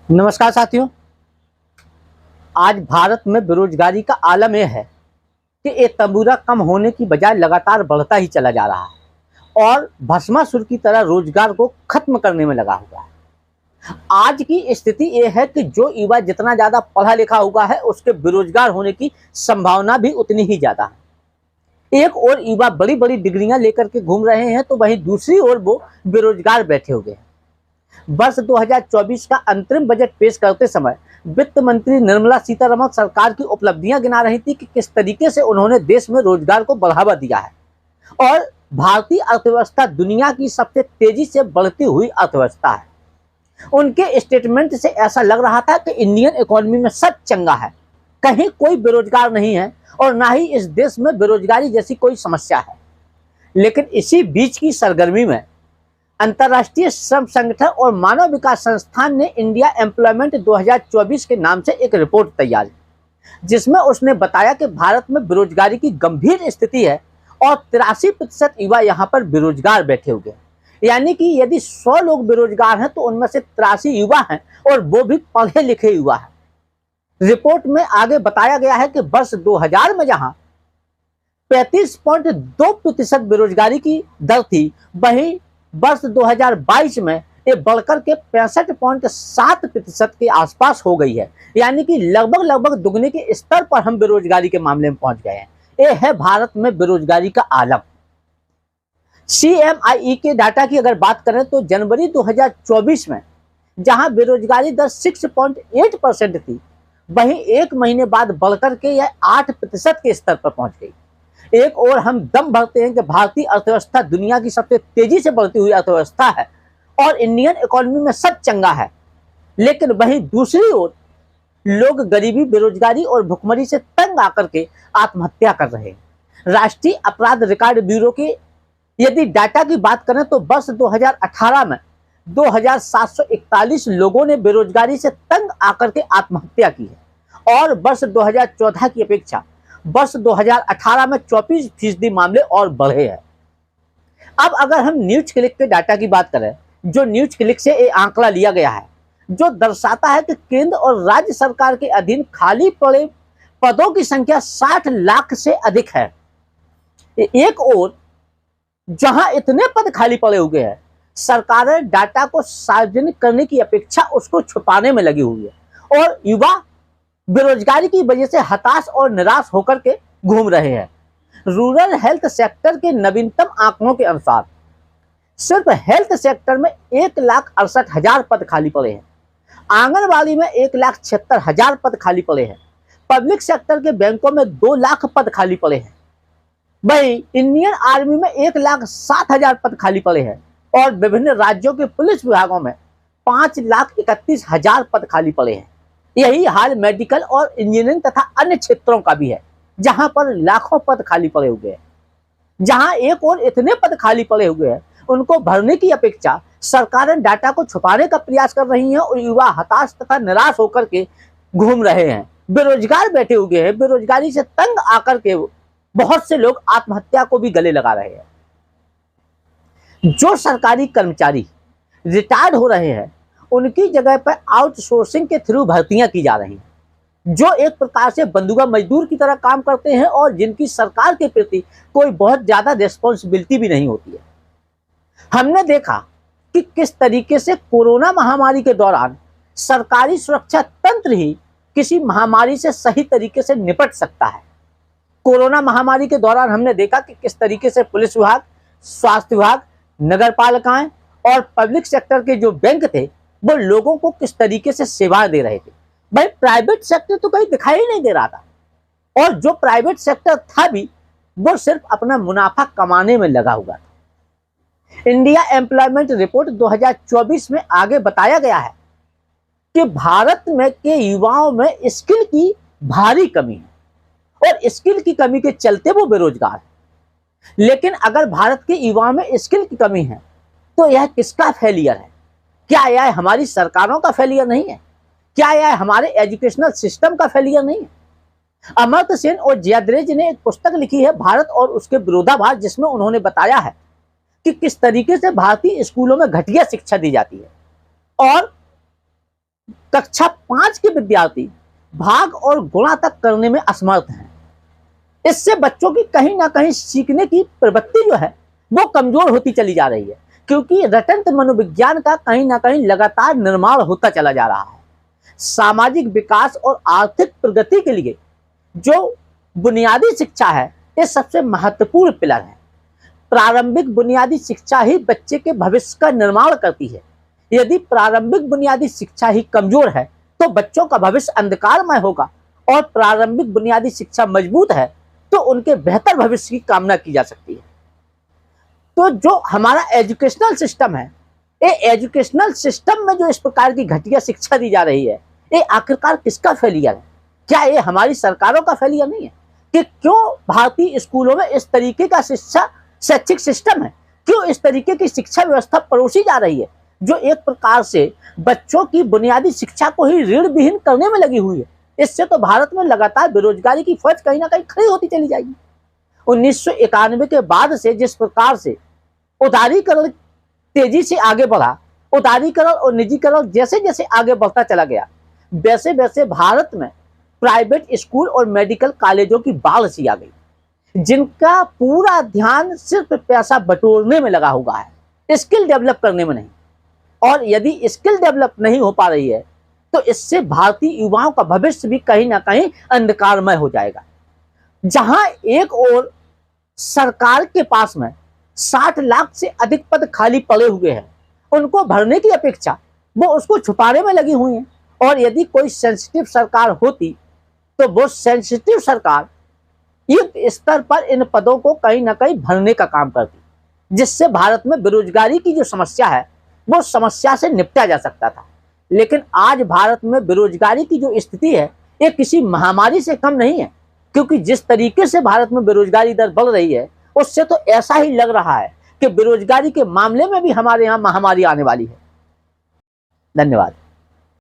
नमस्कार साथियों। आज भारत में बेरोजगारी का आलम यह है कि ये तंबूरा कम होने की बजाय लगातार बढ़ता ही चला जा रहा है और भस्मासुर की तरह रोजगार को खत्म करने में लगा हुआ है। आज की स्थिति ये है कि जो युवा जितना ज्यादा पढ़ा लिखा हुआ है उसके बेरोजगार होने की संभावना भी उतनी ही ज्यादा है। एक और युवा बड़ी बड़ी डिग्रियां लेकर के घूम रहे हैं तो वहीं दूसरी ओर वो बेरोजगार बैठे हुए हैं। वर्ष 2024 का अंतरिम बजट पेश करते समय वित्त मंत्री निर्मला सीतारमण सरकार की उपलब्धियां गिना रही थी कि किस तरीके से उन्होंने देश में रोजगार को बढ़ावा दिया है और भारतीय अर्थव्यवस्था दुनिया की सबसे तेजी से बढ़ती हुई अर्थव्यवस्था है। उनके स्टेटमेंट से ऐसा लग रहा था कि इंडियन इकोनॉमी में सब चंगा है, कहीं कोई बेरोजगार नहीं है और ना ही इस देश में बेरोजगारी जैसी कोई समस्या है। लेकिन इसी बीच की सरगर्मी में अंतर्राष्ट्रीय श्रम संगठन और मानव विकास संस्थान ने इंडिया एम्प्लॉयमेंट 2024 के नाम से एक रिपोर्ट तैयार की, जिसमें उसने बताया कि भारत में बेरोजगारी की गंभीर स्थिति है और 83% युवा यहाँ पर बेरोजगार बैठे हुए हैं। यानी कि यदि 100 लोग बेरोजगार हैं तो उनमें से 83 युवा हैं और वो भी पढ़े लिखे युवा हैं। रिपोर्ट में आगे बताया गया है कि वर्ष 2000 में जहां 35.2% बेरोजगारी की दर थी, वहीं वर्ष 2022 में ये बढ़कर के 65.7% के आसपास हो गई है। यानी कि लगभग दुगने के स्तर पर हम बेरोजगारी के मामले में पहुंच गए हैं। ये है भारत में बेरोजगारी का आलम। CMIE के डाटा की अगर बात करें तो जनवरी 2024 में जहां बेरोजगारी दर 6.8% थी, वहीं एक महीने बाद बढ़कर के यह 8% के स्तर पर पहुंच गई। एक और हम दम भरते हैं कि भारतीय अर्थव्यवस्था दुनिया की सबसे तेजी से बढ़ती हुई अर्थव्यवस्था है और इंडियन इकोनॉमी में सब चंगा है, लेकिन वहीं दूसरी ओर लोग गरीबी, बेरोजगारी और भुखमरी से तंग आकर के आत्महत्या कर रहे हैं। राष्ट्रीय अपराध रिकॉर्ड ब्यूरो के यदि डाटा की बात करें तो वर्ष 2018 में 2741 लोगों ने बेरोजगारी से तंग आकर के आत्महत्या की है और वर्ष 2014 की अपेक्षा वर्ष 2018 में 24% मामले और बढ़े हैं। अब अगर हम न्यूज क्लिक के डाटा की बात करें, जो न्यूज क्लिक से ये आंकड़ा लिया गया है, जो दर्शाता है कि केंद्र और राज्य सरकार के अधीन खाली पड़े पदों की संख्या 60 लाख से अधिक है। एक और जहां इतने पद खाली पड़े हुए हैं, सरकारें डाटा को सार्वजनिक करने की अपेक्षा उसको छुपाने में लगी हुई है और युवा बेरोजगारी की वजह से हताश और निराश होकर के घूम रहे हैं। रूरल हेल्थ सेक्टर के नवीनतम आंकड़ों के अनुसार सिर्फ हेल्थ सेक्टर में 1,68,000 पद खाली पड़े हैं, आंगनबाड़ी में 1,76,000 पद खाली पड़े हैं, पब्लिक सेक्टर के बैंकों में 2 लाख पद खाली पड़े हैं, वहीं इंडियन आर्मी में 1,07,000 पद खाली पड़े हैं और विभिन्न राज्यों के पुलिस विभागों में 5,31,000 पद खाली पड़े हैं। यही हाल मेडिकल और इंजीनियरिंग तथा अन्य क्षेत्रों का भी है, जहां पर लाखों पद खाली पड़े हुए हैं। जहां एक और इतने पद खाली पड़े हुए हैं, उनको भरने की अपेक्षा सरकारें डाटा को छुपाने का प्रयास कर रही हैं और युवा हताश तथा निराश होकर के घूम रहे हैं, बेरोजगार बैठे हुए हैं। बेरोजगारी से तंग आकर के बहुत से लोग आत्महत्या को भी गले लगा रहे हैं। जो सरकारी कर्मचारी रिटायर्ड हो रहे हैं, उनकी जगह पर आउटसोर्सिंग के थ्रू भर्तियां की जा रही हैं, जो एक प्रकार से बंधुआ मजदूर की तरह काम करते हैं और जिनकी सरकार के प्रति कोई बहुत ज्यादा रिस्पॉन्सिबिलिटी भी नहीं होती है। हमने देखा कि किस तरीके से कोरोना महामारी के दौरान सरकारी सुरक्षा तंत्र ही किसी महामारी से सही तरीके से निपट सकता है। कोरोना महामारी के दौरान हमने देखा कि किस तरीके से पुलिस विभाग, स्वास्थ्य विभाग, नगर पालिकाएं और पब्लिक सेक्टर के जो बैंक थे, वो लोगों को किस तरीके से सेवाएं दे रहे थे। भाई प्राइवेट सेक्टर तो कहीं दिखाई नहीं दे रहा था और जो प्राइवेट सेक्टर था भी वो सिर्फ अपना मुनाफा कमाने में लगा हुआ था। इंडिया एम्प्लॉयमेंट रिपोर्ट 2024 में आगे बताया गया है कि भारत में के युवाओं में स्किल की भारी कमी है और स्किल की कमी के चलते वो बेरोजगार है। लेकिन अगर भारत के युवाओं में स्किल की कमी है तो यह किसका फेलियर है? क्या यह हमारी सरकारों का फेलियर नहीं है? क्या यह हमारे एजुकेशनल सिस्टम का फेलियर नहीं है? अमर्त्य सेन और जयद्रेज ने एक पुस्तक लिखी है, भारत और उसके विरोधाभास, जिसमें उन्होंने बताया है कि किस तरीके से भारतीय स्कूलों में घटिया शिक्षा दी जाती है और कक्षा 5 के विद्यार्थी भाग और गुणा तक करने में असमर्थ हैं। इससे बच्चों की कहीं ना कहीं सीखने की प्रवृत्ति जो है वो कमजोर होती चली जा रही है, क्योंकि रटंत मनोविज्ञान का कहीं ना कहीं लगातार निर्माण होता चला जा रहा है। सामाजिक विकास और आर्थिक प्रगति के लिए जो बुनियादी शिक्षा है ये सबसे महत्वपूर्ण पिलर है। प्रारंभिक बुनियादी शिक्षा ही बच्चे के भविष्य का निर्माण करती है। यदि प्रारंभिक बुनियादी शिक्षा ही कमजोर है तो बच्चों का भविष्य अंधकारमय होगा, और प्रारंभिक बुनियादी शिक्षा मजबूत है तो उनके बेहतर भविष्य की कामना की जा सकती है। तो जो हमारा एजुकेशनल सिस्टम है, ये एजुकेशनल सिस्टम में जो इस प्रकार की घटिया शिक्षा दी जा रही है, ये आखिरकार किसका फेलियर है? क्या ये हमारी सरकारों का फेलियर नहीं है कि क्यों भारतीय स्कूलों में इस तरीके का शैक्षिक सिस्टम है? क्यों इस तरीके की शिक्षा व्यवस्था परोसी जा रही है जो एक प्रकार से बच्चों की बुनियादी शिक्षा को ही ऋण विहीन करने में लगी हुई है? इससे तो भारत में लगातार बेरोजगारी की फौज कहीं ना कहीं खड़ी होती चली जाएगी। 1991 के बाद से जिस प्रकार से उदारीकरण तेजी से आगे बढ़ा, उदारीकरण और निजीकरण जैसे जैसे आगे बढ़ता चला गया, वैसे वैसे भारत में प्राइवेट स्कूल और मेडिकल कॉलेजों की बाढ़ सी आ गई, जिनका पूरा ध्यान सिर्फ पैसा बटोरने में लगा हुआ है, स्किल डेवलप करने में नहीं। और यदि स्किल डेवलप नहीं हो पा रही है तो इससे भारतीय युवाओं का भविष्य भी कहीं ना कहीं अंधकारमय हो जाएगा। जहां एक ओर सरकार के पास में 60 लाख से अधिक पद खाली पड़े हुए हैं, उनको भरने की अपेक्षा वो उसको छुपाने में लगी हुई है, और यदि कोई सेंसिटिव सरकार होती तो वो सेंसिटिव सरकार युद्ध स्तर पर इन पदों को कहीं ना कहीं भरने का काम करती, जिससे भारत में बेरोजगारी की जो समस्या है वो समस्या से निपटा जा सकता था। लेकिन आज भारत में बेरोजगारी की जो स्थिति है ये किसी महामारी से कम नहीं है, क्योंकि जिस तरीके से भारत में बेरोजगारी दर बढ़ रही है उससे तो ऐसा ही लग रहा है कि बेरोजगारी के मामले में भी हमारे यहाँ महामारी आने वाली है। धन्यवाद।